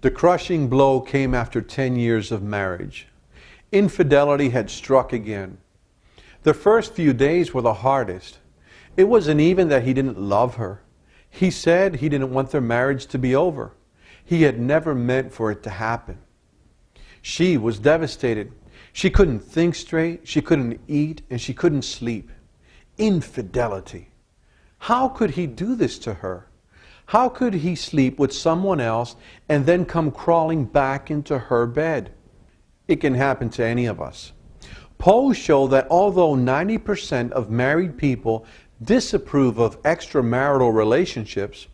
The crushing blow came after 10 years of marriage. Infidelity had struck again. The first few days were the hardest. It wasn't even that he didn't love her. He said he didn't want their marriage to be over. He had never meant for it to happen. She was devastated. She couldn't think straight, she couldn't eat, and she couldn't sleep. Infidelity. How could he do this to her? How could he sleep with someone else and then come crawling back into her bed? It can happen to any of us. Polls show that although 90% of married people disapprove of extramarital relationships,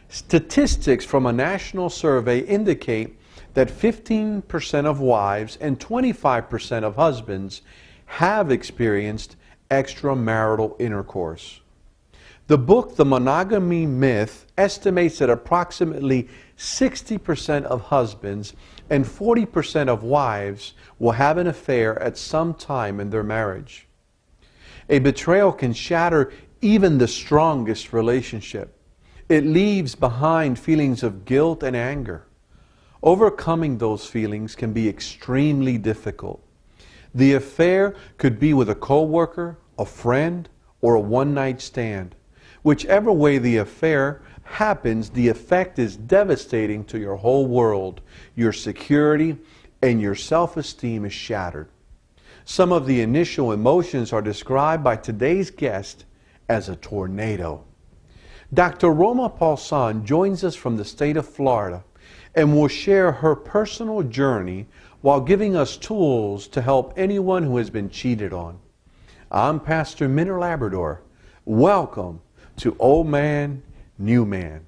statistics from a national survey indicate that 15% of wives and 25% of husbands have experienced extramarital intercourse. The book, The Monogamy Myth, estimates that approximately 60% of husbands and 40% of wives will have an affair at some time in their marriage. A betrayal can shatter even the strongest relationship. It leaves behind feelings of guilt and anger. Overcoming those feelings can be extremely difficult. The affair could be with a coworker, a friend, or a one-night stand. Whichever way the affair happens, the effect is devastating to your whole world. Your security and your self-esteem is shattered. Some of the initial emotions are described by today's guest as a tornado. Dr. Roma Palcan joins us from the state of Florida and will share her personal journey while giving us tools to help anyone who has been cheated on. I'm Pastor Minner Labrador. Welcome to Old Man, New Man.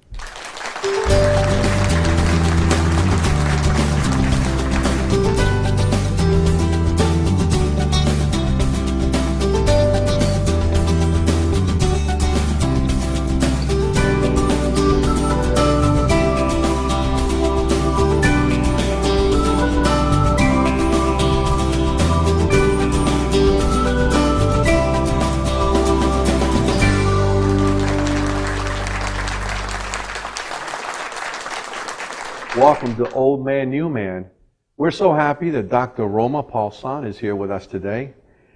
Welcome to Old Man, New Man. We're so happy that Dr. Roma Palcan is here with us today.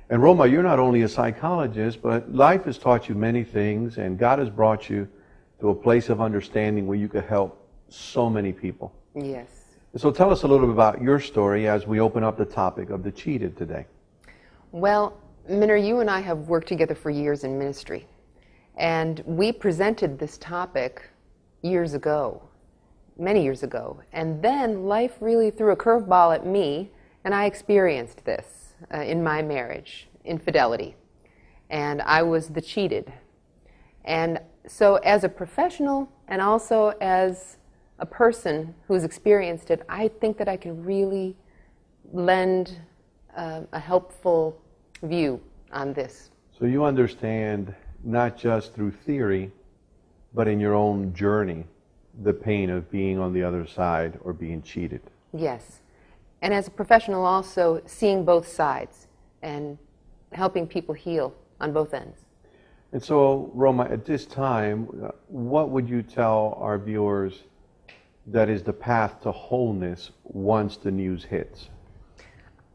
And Roma, you're not only a psychologist, but life has taught you many things, and God has brought you to a place of understanding where you could help so many people. Yes. So tell us a little bit about your story as we open up the topic of the cheated today. Well, Minner, you and I have worked together for years in ministry, and we presented this topic years ago. Many years ago, and then life really threw a curveball at me, and I experienced this in my marriage, infidelity, and I was the cheated. And so as a professional and also as a person who's experienced it, I think that I can really lend a helpful view on this. So you understand not just through theory, but in your own journey, the pain of being on the other side or being cheated. Yes. And as a professional also seeing both sides and helping people heal on both ends. And so, Roma, at this time, what would you tell our viewers that is the path to wholeness once the news hits?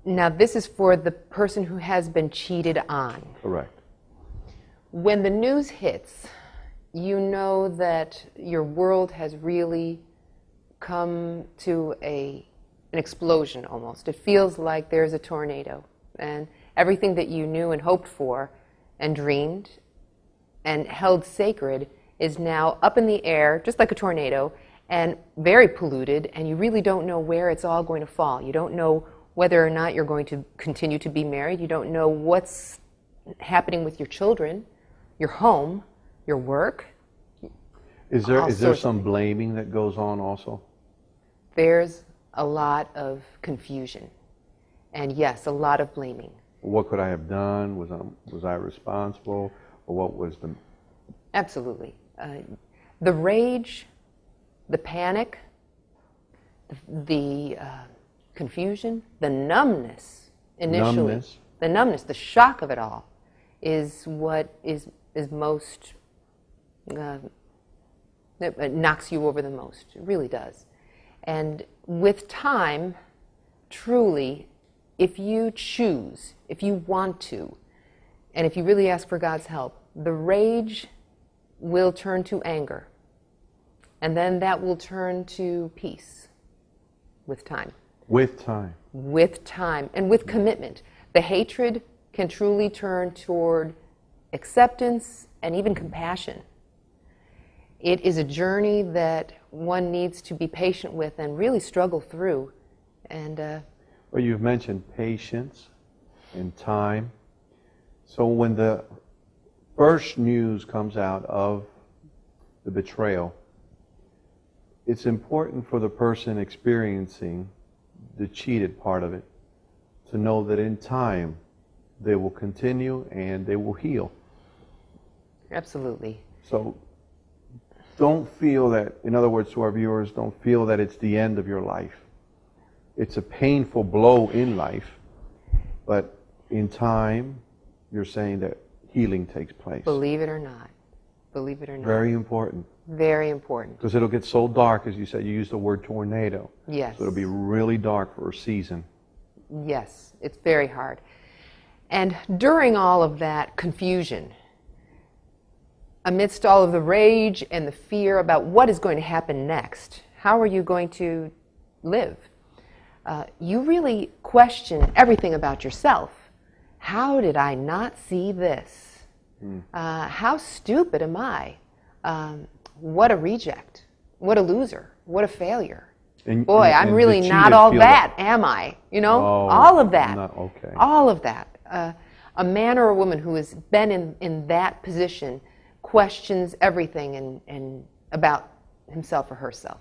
Now, this is for the person who has been cheated on. Correct. When the news hits, you know that your world has really come to an explosion almost. It feels like there's a tornado, and everything that you knew and hoped for and dreamed and held sacred is now up in the air, just like a tornado, and very polluted, and you really don't know where it's all going to fall. You don't know whether or not you're going to continue to be married. You don't know what's happening with your children, your home, your work. Is there some blaming that goes on also? There's a lot of confusion, and yes, a lot of blaming. What could I have done? Was I responsible, or what was the? Absolutely, the rage, the panic, the confusion, the numbness initially, the shock of it all, is what is most. It knocks you over the most. It really does. And with time, truly, if you choose, if you want to, and if you really ask for God's help, the rage will turn to anger. And then that will turn to peace with time. With time. With time and with commitment. The hatred can truly turn toward acceptance and even compassion. It is a journey that one needs to be patient with and really struggle through. And well, you've mentioned patience and time. So when the first news comes out of the betrayal, it's important for the person experiencing the cheated part of it to know that in time they will continue and they will heal. Absolutely. So don't feel that, in other words, to our viewers, don't feel that it's the end of your life. It's a painful blow in life, but in time, you're saying that healing takes place. Believe it or not. Believe it or not. Very important. Very important. Because it'll get so dark, as you said, you used the word tornado. Yes. So it'll be really dark for a season. Yes, it's very hard. And during all of that confusion, amidst all of the rage and the fear about what is going to happen next, how are you going to live? You really question everything about yourself. How did I not see this? How stupid am I? What a reject. What a loser. What a failure. Boy, I'm really not all that, am I? You know, all of that. Okay. All of that. A man or a woman who has been in that position questions everything and about himself or herself.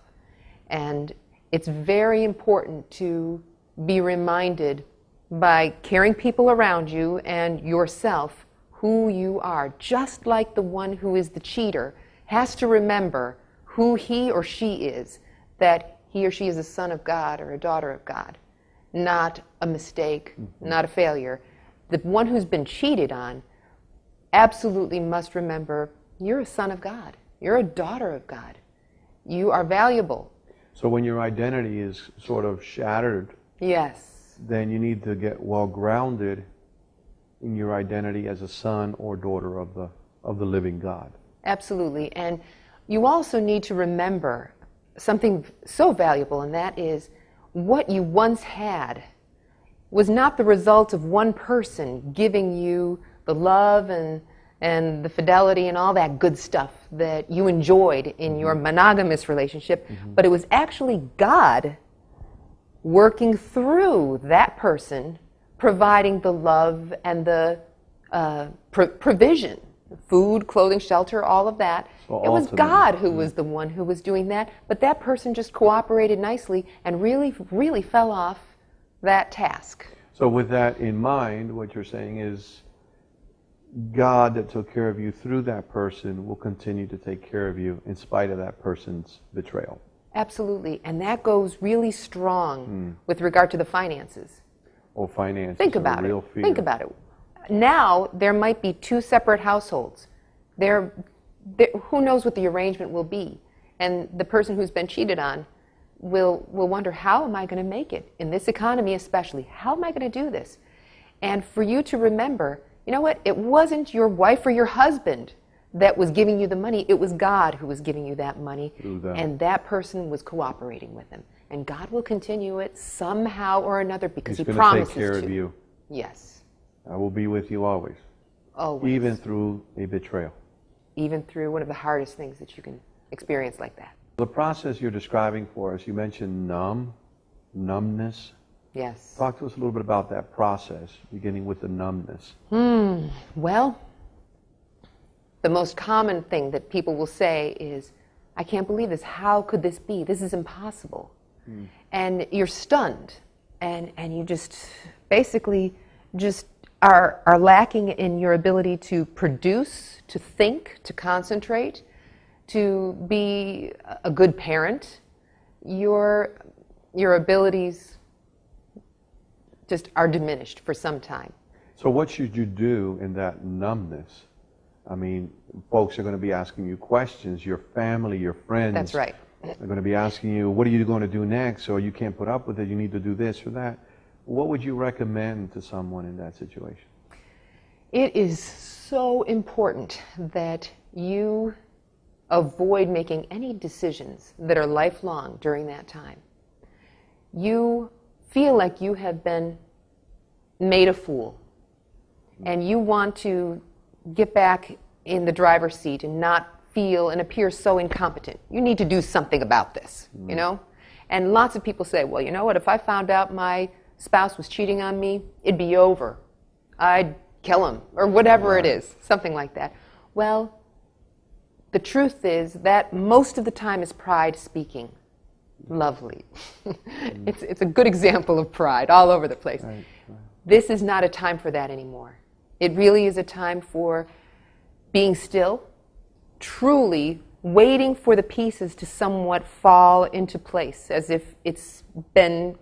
And it's very important to be reminded by caring people around you and yourself who you are, just like the one who is the cheater has to remember who he or she is, that he or she is a son of God or a daughter of God, not a mistake, not a failure. The one who's been cheated on absolutely must remember you're a son of God. You're a daughter of God. You are valuable. So when your identity is sort of shattered, yes, then you need to get well grounded in your identity as a son or daughter of the living God. Absolutely. And you also need to remember something so valuable, and that is what you once had was not the result of one person giving you the love and the fidelity and all that good stuff that you enjoyed in your monogamous relationship, but it was actually God working through that person, providing the love and the provision, food, clothing, shelter, all of that. So it was God who was the one who was doing that, but that person just cooperated nicely and really, really fell off that task. So with that in mind, what you're saying is God that took care of you through that person will continue to take care of you in spite of that person's betrayal. Absolutely. And that goes really strong with regard to the finances. Or finances. Think about a real it. fear. Think about it. Now, there might be two separate households. Who knows what the arrangement will be? And the person who's been cheated on will wonder, how am I going to make it? In this economy especially, how am I going to do this? And for you to remember, you know what? It wasn't your wife or your husband that was giving you the money. It was God who was giving you that money. And that person was cooperating with him. And God will continue it somehow or another because He promises to. He's going to take care of you. Yes. I will be with you always. Always. Even through a betrayal. Even through one of the hardest things that you can experience like that. The process you're describing for us, you mentioned numbness. Yes. Talk to us a little bit about that process, beginning with the numbness. Well, the most common thing that people will say is, I can't believe this. How could this be? This is impossible. And you're stunned. And you just basically just are lacking in your ability to produce, to think, to concentrate, to be a good parent. Your abilities just are diminished for some time. So what should you do in that numbness? I mean, folks are going to be asking you questions, your family, your friends. That's right. They're going to be asking you, what are you going to do next? Or you can't put up with it, you need to do this or that. What would you recommend to someone in that situation? It is so important that you avoid making any decisions that are lifelong during that time. You feel like you have been made a fool, and you want to get back in the driver's seat and not feel and appear so incompetent. You need to do something about this, you know? And lots of people say, well, you know what, if I found out my spouse was cheating on me, it'd be over. I'd kill him, or whatever it is, something like that. Well, the truth is that most of the time is pride speaking. Lovely. It's a good example of pride all over the place. Right. This is not a time for that anymore. It really is a time for being still, truly waiting for the pieces to somewhat fall into place, as if it's been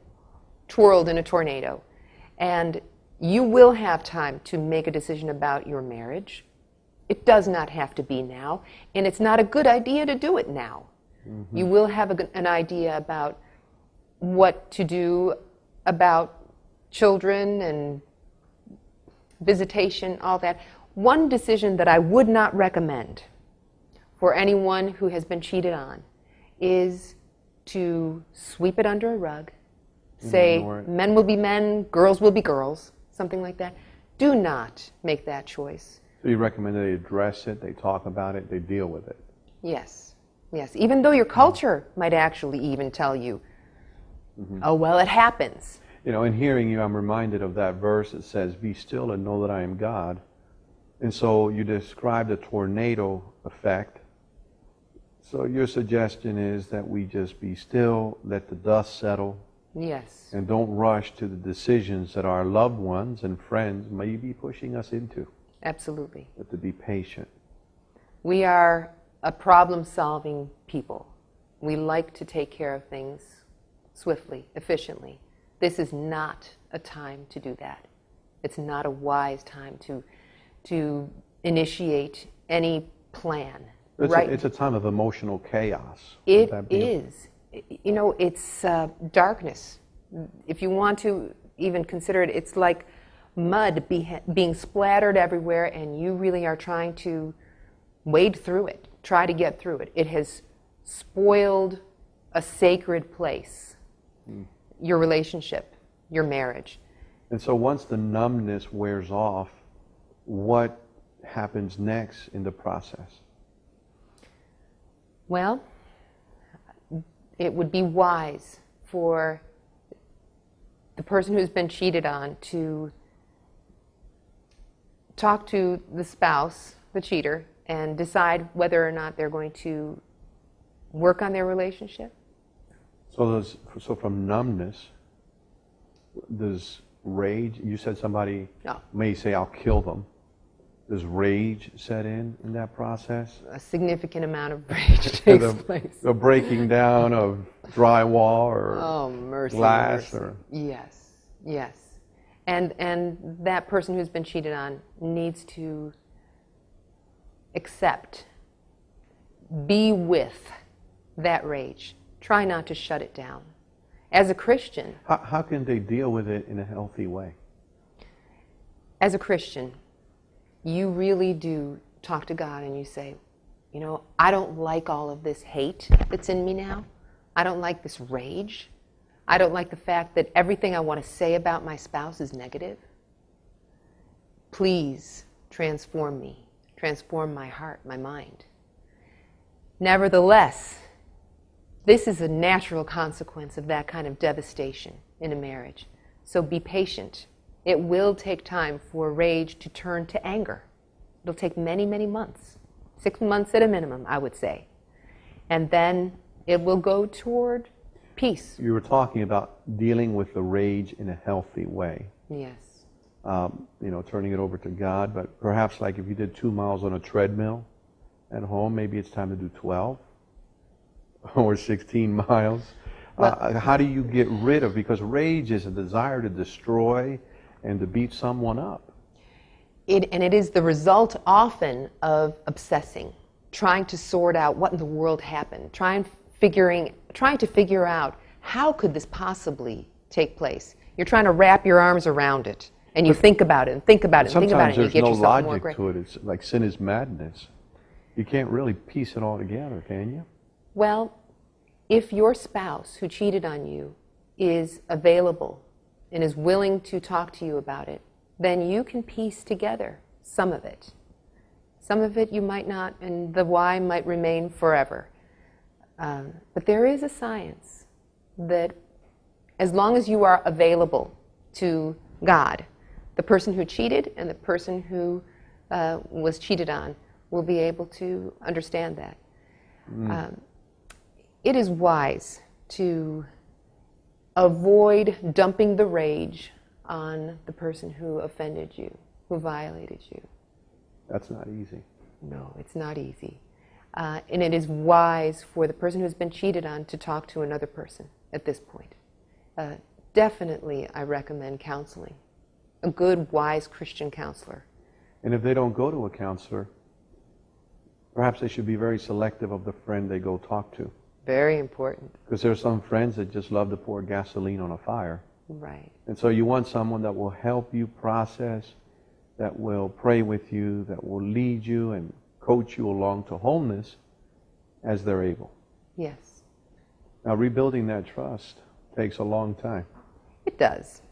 twirled in a tornado. And you will have time to make a decision about your marriage. It does not have to be now, and it's not a good idea to do it now. Mm-hmm. You will have an idea about what to do about children and visitation, all that. One decision that I would not recommend for anyone who has been cheated on is to sweep it under a rug, say men will be men, girls will be girls, something like that. Do not make that choice. So you recommend they address it, they talk about it, they deal with it? Yes, yes. Even though your culture might actually even tell you, oh, well, it happens. You know, in hearing you, I'm reminded of that verse that says, be still and know that I am God. And so you described the tornado effect. So your suggestion is that we just be still, let the dust settle. Yes. And don't rush to the decisions that our loved ones and friends may be pushing us into. Absolutely. But to be patient. We are a problem-solving people. We like to take care of things swiftly, efficiently. This is not a time to do that. It's not a wise time to initiate any plan. It's a time of emotional chaos. It is. You know, it's darkness. If you want to even consider it, it's like mud being splattered everywhere, and you really are trying to wade through it, try to get through it. It has spoiled a sacred place, your relationship, your marriage. And so once the numbness wears off, what happens next in the process? Well, it would be wise for the person who's been cheated on to talk to the spouse, the cheater, and decide whether or not they're going to work on their relationship. So from numbness, does rage, you said somebody may say, I'll kill them. Does rage set in that process? A significant amount of rage takes place. The breaking down of drywall or glass? Or Yes, yes. And that person who's been cheated on needs to accept, be with that rage. Try not to shut it down. As a Christian... How can they deal with it in a healthy way? As a Christian, you really do talk to God and you say, you know, I don't like all of this hate that's in me now. I don't like this rage. I don't like the fact that everything I want to say about my spouse is negative. Please transform me, transform my heart, my mind. Nevertheless, this is a natural consequence of that kind of devastation in a marriage. So be patient. It will take time for rage to turn to anger. It'll take many, many months. 6 months at a minimum, I would say. And then it will go toward peace. You were talking about dealing with the rage in a healthy way. Yes. Turning it over to God, but perhaps like if you did 2 miles on a treadmill at home, maybe it's time to do 12 or 16 miles. Well, how do you get rid of, because rage is a desire to destroy and to beat someone up. It is the result often of obsessing, trying to sort out what in the world happened, try and trying to figure out how could this possibly take place. You're trying to wrap your arms around it, and you think about it and think about it and think about it, and you get yourself more Sometimes there's no logic to it. It's like sin is madness. You can't really piece it all together, can you? Well, if your spouse who cheated on you is available and is willing to talk to you about it, then you can piece together some of it. Some of it you might not, and the why might remain forever. But there is a science that as long as you are available to God, the person who cheated and the person who was cheated on will be able to understand that. It is wise to avoid dumping the rage on the person who offended you, who violated you. That's not easy. No, it's not easy. And it is wise for the person who's been cheated on to talk to another person at this point. Definitely, I recommend counseling. A good, wise Christian counselor. And if they don't go to a counselor, perhaps they should be very selective of the friend they go talk to. Very important. Because there are some friends that just love to pour gasoline on a fire. Right. And so you want someone that will help you process, that will pray with you, that will lead you and coach you along to wholeness as they're able. Yes. Now, rebuilding that trust takes a long time. It does.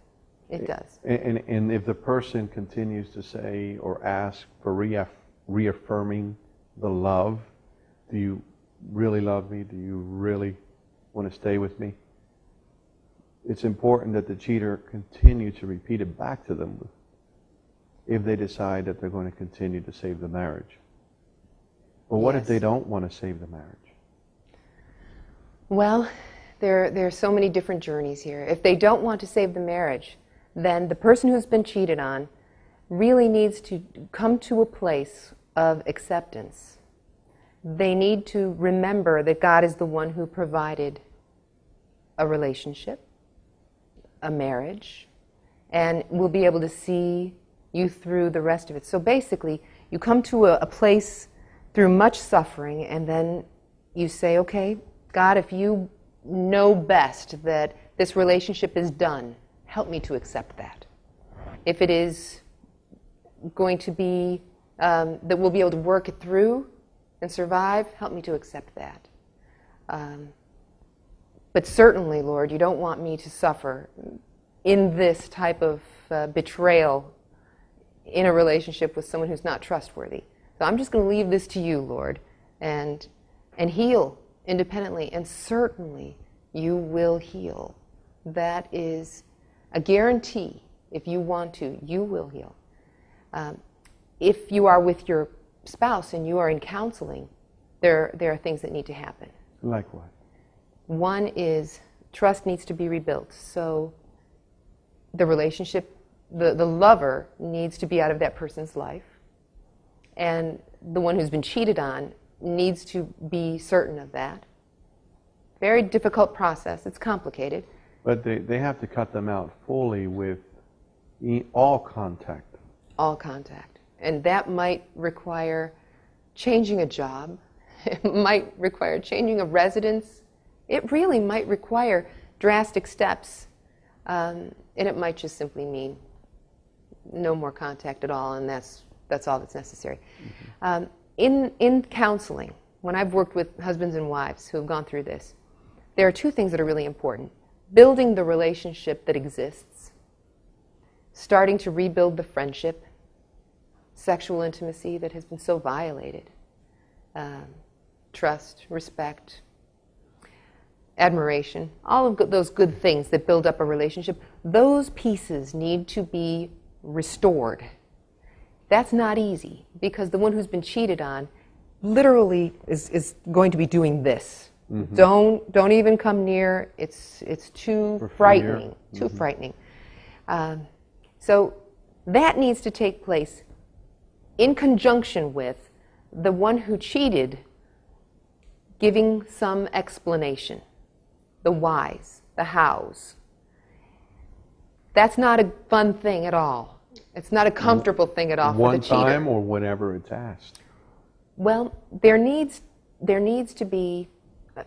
It does. And if the person continues to say or ask for reaffirming the love, do you really love me? Do you really want to stay with me? It's important that the cheater continue to repeat it back to them if they decide that they're going to continue to save the marriage. But what if they don't want to save the marriage? Well, there are so many different journeys here. If they don't want to save the marriage, then the person who's been cheated on really needs to come to a place of acceptance. They need to remember that God is the one who provided a relationship, a marriage, and will be able to see you through the rest of it. So basically, you come to a place through much suffering, and then you say, okay, God, if you know best that this relationship is done, help me to accept that. If it is going to be that we'll be able to work it through and survive, help me to accept that. But certainly, Lord, you don't want me to suffer in this type of betrayal in a relationship with someone who's not trustworthy. So I'm just going to leave this to you, Lord, and heal independently. And certainly, you will heal. That is a guarantee. If you want to, you will heal. If you are with your spouse and you are in counseling, there are things that need to happen. Like what? One is trust needs to be rebuilt. So the relationship, the lover needs to be out of that person's life. And the one who's been cheated on needs to be certain of that. Very difficult process. It's complicated. But they have to cut them out fully with all contact. All contact. And that might require changing a job. It might require changing a residence. It really might require drastic steps. And it might just simply mean no more contact at all, and that's all that's necessary. Mm-hmm. In counseling, when I've worked with husbands and wives who have gone through this, there are two things that are really important. Building the relationship that exists, starting to rebuild the friendship, sexual intimacy that has been so violated, trust, respect, admiration, all of those good things that build up a relationship, those pieces need to be restored. That's not easy, because the one who's been cheated on literally is going to be doing this. Mm-hmm. Don't even come near. It's too frightening. Mm-hmm. Too frightening. So that needs to take place in conjunction with the one who cheated giving some explanation, the whys, the hows. That's not a fun thing at all. It's not a comfortable thing at all for the cheater. One time or whenever it's asked. Well, there needs to be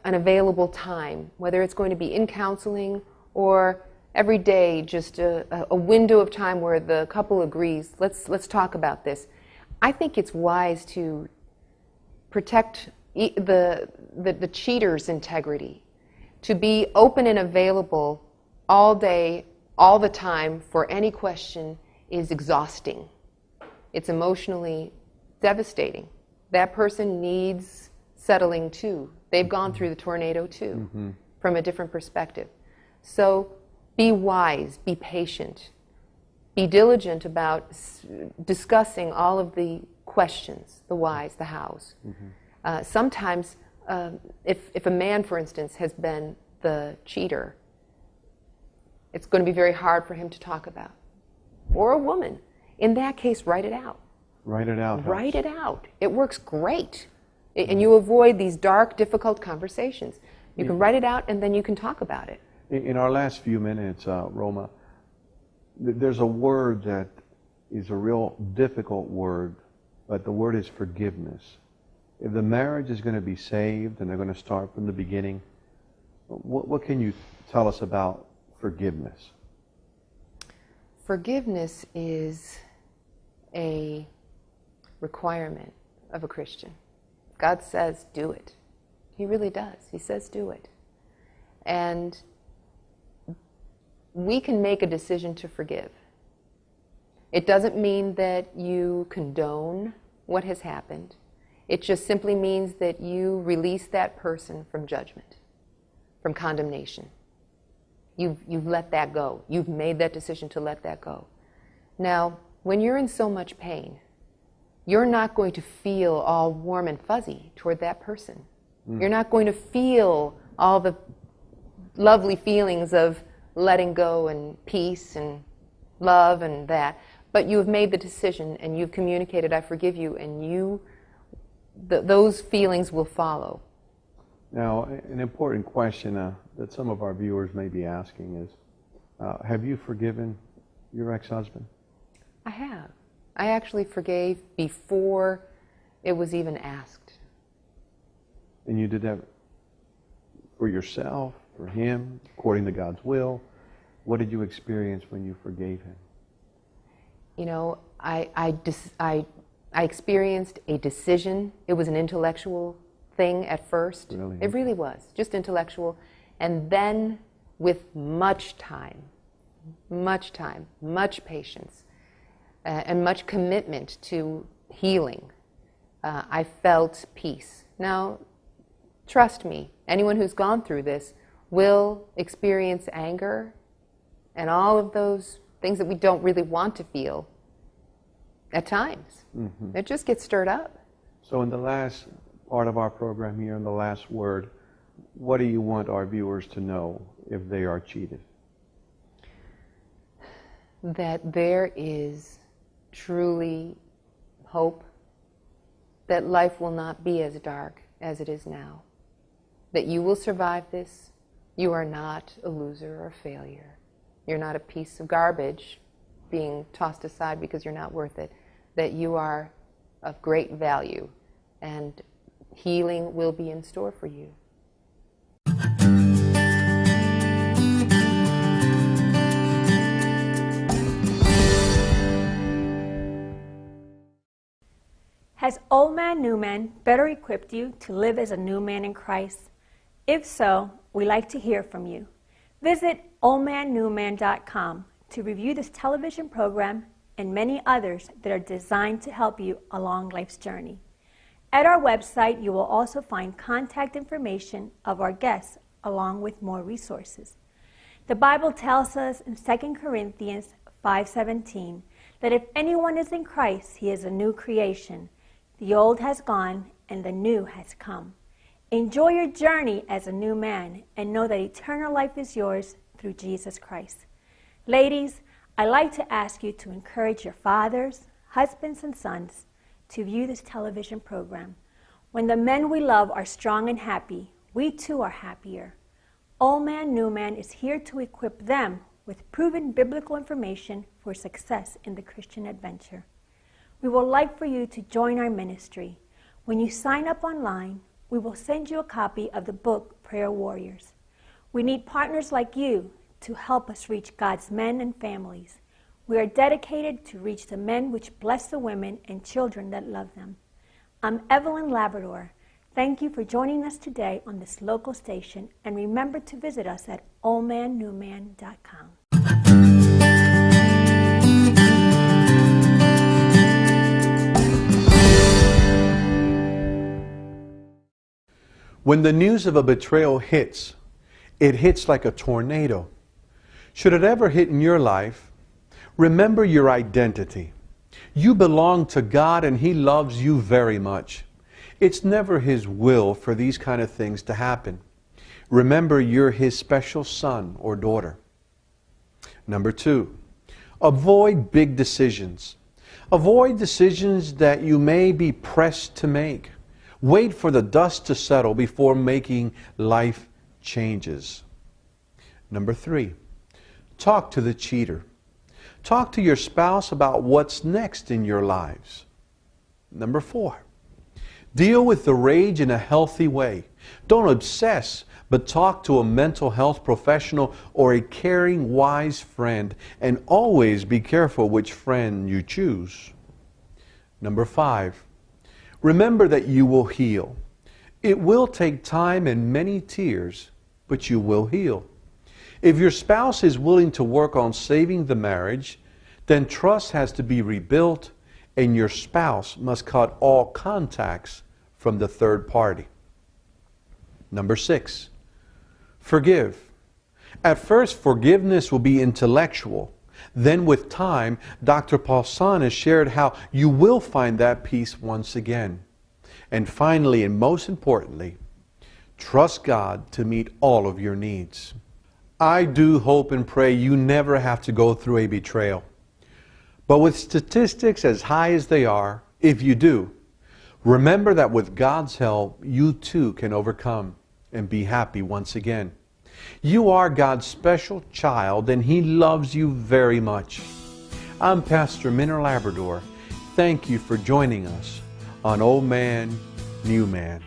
an available time, whether it's going to be in counseling or every day, just a window of time where the couple agrees, let's talk about this. I think it's wise to protect the cheater's integrity, to be open and available all day, all the time for any question is exhausting. It's emotionally devastating. That person needs settling too. They've gone through the tornado too, from a different perspective. So be wise, be patient, be diligent about discussing all of the questions, the whys, the hows. Sometimes, if a man, for instance, has been the cheater, it's going to be very hard for him to talk about. Or a woman. In that case, write it out. Write it out. Write it out. It works great. And you avoid these dark, difficult conversations. You can write it out, and then you can talk about it. In our last few minutes, Roma, there's a word that is a real difficult word, but the word is forgiveness. If the marriage is going to be saved and they're going to start from the beginning, what can you tell us about forgiveness? Forgiveness is a requirement of a Christian. God says, do it. He really does. He says, do it. And we can make a decision to forgive. It doesn't mean that you condone what has happened. It just simply means that you release that person from judgment, from condemnation. You've let that go. You've made that decision to let that go. Now, when you're in so much pain, you're not going to feel all warm and fuzzy toward that person. You're not going to feel all the lovely feelings of letting go and peace and love and that. But you've made the decision and you've communicated, I forgive you, and those feelings will follow. Now, an important question that some of our viewers may be asking is, have you forgiven your ex-husband? I have. I actually forgave before it was even asked. And you did that for yourself, for him, according to God's will? What did you experience when you forgave him? You know, I experienced a decision. It was an intellectual thing at first. Really? It really was, just intellectual. And then with much time, much patience, and much commitment to healing, I felt peace. Now, trust me, anyone who's gone through this will experience anger and all of those things that we don't really want to feel at times. It just gets stirred up. So in the last part of our program here, in the last word, what do you want our viewers to know if they are cheated? That there is truly hope, that life will not be as dark as it is now, that you will survive this. You are not a loser or a failure. You're not a piece of garbage being tossed aside because you're not worth it, that you are of great value, and healing will be in store for you. Has Old Man, New Man better equipped you to live as a new man in Christ? If so, we'd like to hear from you. Visit oldmannewman.com to review this television program and many others that are designed to help you along life's journey. At our website, you will also find contact information of our guests along with more resources. The Bible tells us in 2 Corinthians 5:17 that if anyone is in Christ, he is a new creation. The old has gone and the new has come. Enjoy your journey as a new man and know that eternal life is yours through Jesus Christ. Ladies, I'd like to ask you to encourage your fathers, husbands, and sons to view this television program. When the men we love are strong and happy, we too are happier. Old Man, New Man is here to equip them with proven biblical information for success in the Christian adventure. We would like for you to join our ministry. When you sign up online, we will send you a copy of the book Prayer Warriors. We need partners like you to help us reach God's men and families. We are dedicated to reach the men which bless the women and children that love them. I'm Evelyn Labrador. Thank you for joining us today on this local station, and remember to visit us at oldmannewman.com. When the news of a betrayal hits, it hits like a tornado. Should it ever hit in your life, remember your identity. You belong to God and He loves you very much. It's never His will for these kind of things to happen. Remember you're His special son or daughter. Number 2, avoid big decisions. Avoid decisions that you may be pressed to make. Wait for the dust to settle before making life changes. Number 3, talk to the cheater. Talk to your spouse about what's next in your lives. Number 4, deal with the rage in a healthy way. Don't obsess, but talk to a mental health professional or a caring, wise friend, and always be careful which friend you choose. Number 5, remember that you will heal. It will take time and many tears, but you will heal. If your spouse is willing to work on saving the marriage, then trust has to be rebuilt, and your spouse must cut all contacts from the third party. Number 6, forgive. At first, forgiveness will be intellectual. Then with time, Dr. Palcan has shared how you will find that peace once again. And finally, and most importantly, trust God to meet all of your needs. I do hope and pray you never have to go through a betrayal. But with statistics as high as they are, if you do, remember that with God's help, you too can overcome and be happy once again. You are God's special child, and He loves you very much. I'm Pastor Minner Labrador. Thank you for joining us on Old Man, New Man.